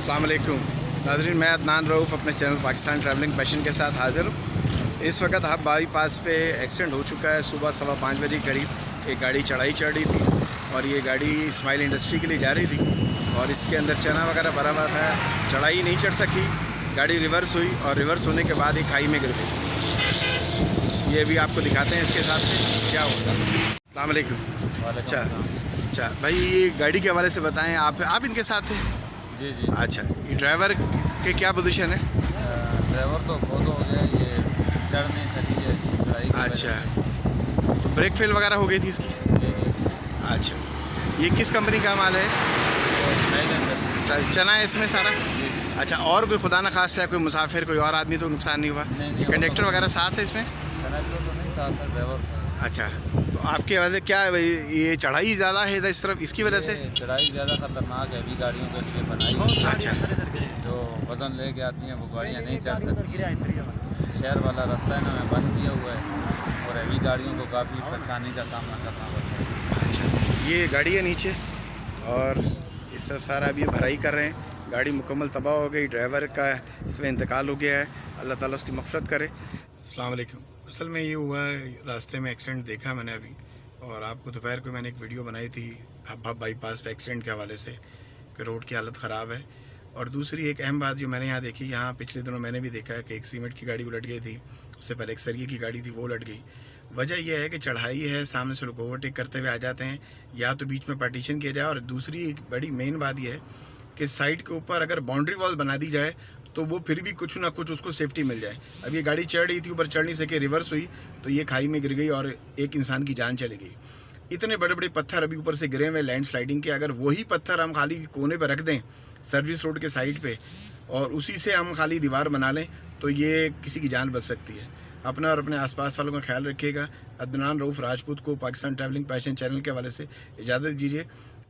अस्सलाम वालेकुम नाज़रीन, मैं अदनान रऊफ़ अपने चैनल पाकिस्तान ट्रैवलिंग पैशन के साथ हाज़िर हूँ। इस वक्त हब बाईपास पे एक्सीडेंट हो चुका है। सुबह 5:15 बजे करीब एक गाड़ी चढ़ाई चढ़ रही थी और ये गाड़ी इस्माइल इंडस्ट्री के लिए जा रही थी और इसके अंदर चना वगैरह भरा हुआ था। चढ़ाई नहीं चढ़ सकी, गाड़ी रिवर्स हुई और रिवर्स होने के बाद एक खाई में गिर गई। ये भी आपको दिखाते हैं इसके हिसाब से क्या होगा। अस्सलाम वालेकुम। अच्छा भाई, ये गाड़ी के हवाले से बताएं। आप इनके साथ थे? जी। अच्छा, ये ड्राइवर के क्या पोजीशन है? ड्राइवर तो बहुत हो गया, ये चढ़ नहीं सकी है। अच्छा, तो ब्रेक फेल वगैरह हो गई थी इसकी? अच्छा, ये किस कंपनी का माल है? चना है इसमें सारा? अच्छा, और कोई खुदा न खास है, कोई मुसाफिर, कोई और आदमी तो नुकसान नहीं हुआ? नहीं, कंडक्टर वगैरह साथ है इसमें? कंडक्टर तो नहीं साथ है, ड्राइवर था। अच्छा, तो आपके वजह क्या है भाई, ये चढ़ाई ज़्यादा है इधर इस तरफ, इसकी वजह से? चढ़ाई ज़्यादा ख़तरनाक है, अभी गाड़ियों के लिए बनाई। अच्छा, जो वज़न लेके आती हैं वो गाड़ियाँ नहीं चढ़ सकती। शहर वाला रास्ता है ना, मैं बंद किया हुआ है और अभी गाड़ियों को काफ़ी परेशानी का सामना करना पड़ता है। अच्छा, ये गाड़ी है नीचे और इस तरह सारा अभी भराई कर रहे हैं। गाड़ी मुकम्मल तबाह हो गई, ड्राइवर का इसमें इंतकाल हो गया है। अल्लाह ताला उसकी मग़फ़िरत करे। अस्सलाम वालेकुम। असल में ये हुआ है, रास्ते में एक्सीडेंट देखा मैंने अभी, और आपको दोपहर को मैंने एक वीडियो बनाई थी हब बाईपास पे एक्सीडेंट के हवाले से कि रोड की हालत ख़राब है। और दूसरी एक अहम बात जो मैंने यहाँ देखी, यहाँ पिछले दिनों मैंने भी देखा है कि एक सीमेंट की गाड़ी उलट गई थी, उससे पहले एक सरिये की गाड़ी थी वो उलट गई। वजह यह है कि चढ़ाई है, सामने से लोग ओवरटेक करते हुए आ जाते हैं, या तो बीच में पार्टीशन किया जाए, और दूसरी एक बड़ी मेन बात यह है कि साइड के ऊपर अगर बाउंड्री वॉल बना दी जाए तो वो फिर भी कुछ ना कुछ उसको सेफ्टी मिल जाए। अब ये गाड़ी चढ़ रही थी, ऊपर चढ़ नहीं सके, रिवर्स हुई तो ये खाई में गिर गई और एक इंसान की जान चली गई। इतने बड़े बड़े पत्थर अभी ऊपर से गिरे हुए लैंड स्लाइडिंग के, अगर वही पत्थर हम खाली कोने पर रख दें सर्विस रोड के साइड पे और उसी से हम खाली दीवार बना लें तो ये किसी की जान बच सकती है। अपना और अपने आसपास वालों का ख्याल रखिएगा। अदनान रऊफ़ राजपूत को पाकिस्तान ट्रैवलिंग पैशन चैनल के हवाले से इजाज़त दीजिए।